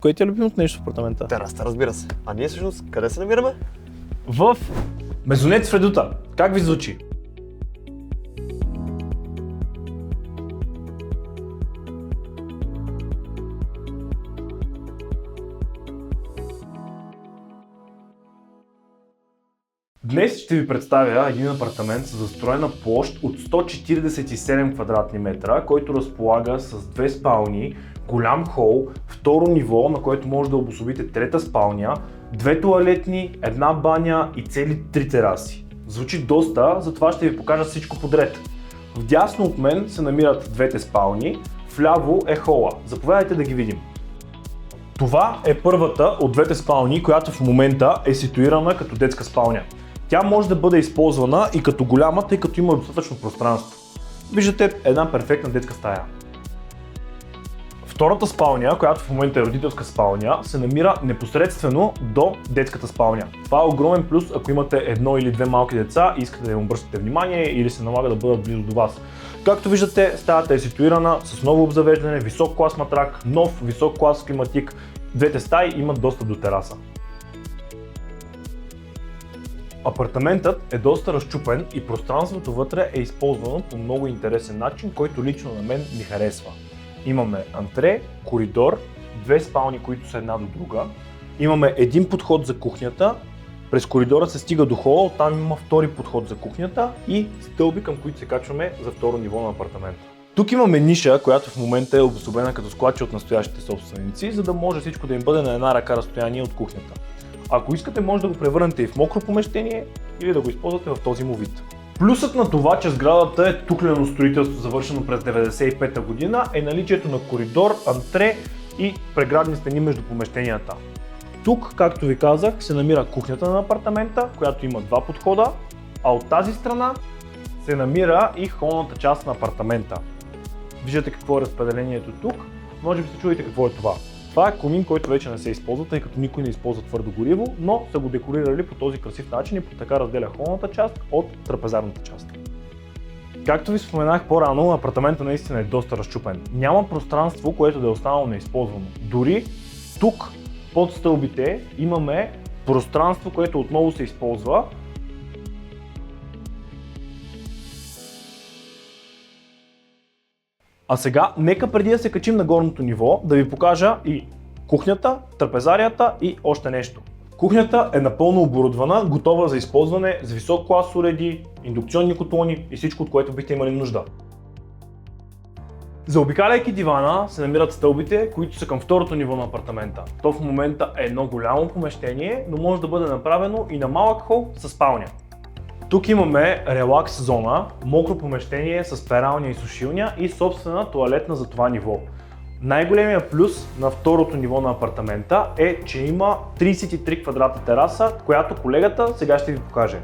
Кое ти е любимото нещо в апартамента? Терасата, разбира се. А ние всъщност къде се намираме? В Мезонет в Редута. Как ви звучи? Днес ще ви представя един апартамент с застроена площ от 147 квадратни метра, който разполага с две спални, голям хол, второ ниво, на което може да обособите трета спалня, две тоалетни, една баня и цели три тераси. Звучи доста, затова ще ви покажа всичко подред. Вдясно от мен се намират двете спални, вляво е хола. Заповядайте да ги видим. Това е първата от двете спални, която в момента е ситуирана като детска спалня. Тя може да бъде използвана и като голяма, тъй като има достатъчно пространство. Виждате една перфектна детска стая. Втората спалня, която в момента е родителска спалня, се намира непосредствено до детската спалня. Това е огромен плюс, ако имате едно или две малки деца и искате да им обръщате внимание или се налага да бъдат близо до вас. Както виждате, стаята е ситуирана с ново обзавеждане, висок клас матрак, нов висок клас климатик. Двете стаи имат достъп до тераса. Апартаментът е доста разчупен и пространството вътре е използвано по много интересен начин, който лично на мен ми харесва. Имаме антре, коридор, две спални, които са една до друга. Имаме един подход за кухнята, през коридора се стига до хола, оттам има втори подход за кухнята и стълби, към които се качваме за второ ниво на апартамента. Тук имаме ниша, която в момента е обособена като складче от настоящите собственици, за да може всичко да им бъде на една ръка разстояние от кухнята. Ако искате, може да го превърнете и в мокро помещение или да го използвате в този му вид. Плюсът на това, че сградата е туклено строителство, завършено през 1995 година, е наличието на коридор, антре и преградни стени между помещенията. Тук, както ви казах, се намира кухнята на апартамента, която има два подхода, а от тази страна се намира и холната част на апартамента. Виждате какво е разпределението тук, може би се чудите какво е това. Това е комин, който вече не се използва, тъй като никой не използва твърдо гориво, но са го декорирали по този красив начин и така разделя холната част от трапезарната част. Както ви споменах по-рано, апартаментът наистина е доста разчупен. Няма пространство, което да е останало неизползвано. Дори тук, под стълбите, имаме пространство, което отново се използва. А сега, нека преди да се качим на горното ниво, да ви покажа и кухнята, трапезарията и още нещо. Кухнята е напълно оборудвана, готова за използване с висок клас уреди, индукционни котлони и всичко, от което бихте имали нужда. Заобикаляйки дивана се намират стълбите, които са към второто ниво на апартамента. То в момента е едно голямо помещение, но може да бъде направено и на малък хол със спалня. Тук имаме релакс зона, мокро помещение с пералня и сушилня и собствена тоалетна за това ниво. Най-големия плюс на второто ниво на апартамента е, че има 33 квадрата тераса, която колегата сега ще ви покаже.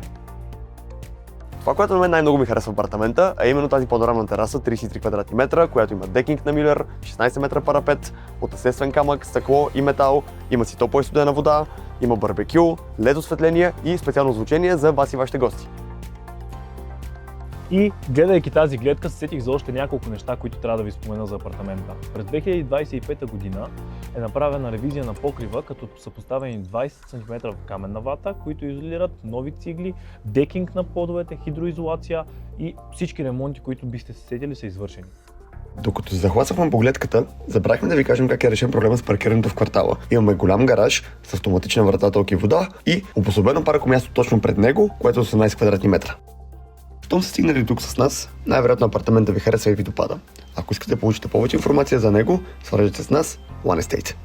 Това, което на мен най-много ми харесва в апартамента, е именно тази панорамна тераса, 33 квадратни метра, която има декинг на Милер, 16 метра парапет, от естествен камък, стъкло и метал, има си топла и студена вода, има барбекю, LED осветление и специално звучение за вас и вашите гости. И гледайки тази гледка, се сетих за още няколко неща, които трябва да ви спомена за апартамента. През 2025 година е направена ревизия на покрива, като са поставени 20 см каменна вата, които изолират нови цигли, декинг на подовете, хидроизолация и всички ремонти, които бихте се сетили, са извършени. Докато се захласахме по гледката, забрахме да ви кажем как е решен проблема с паркирането в квартала. Имаме голям гараж с автоматична врата, ток и вода и обособено паркомясто точно пред него, което е 18 квадратни метра. Щом сте стигнали тук с нас, най-вероятно апартамента ви харесва и ви допада. Ако искате да получите повече информация за него, свържете с нас One Estate.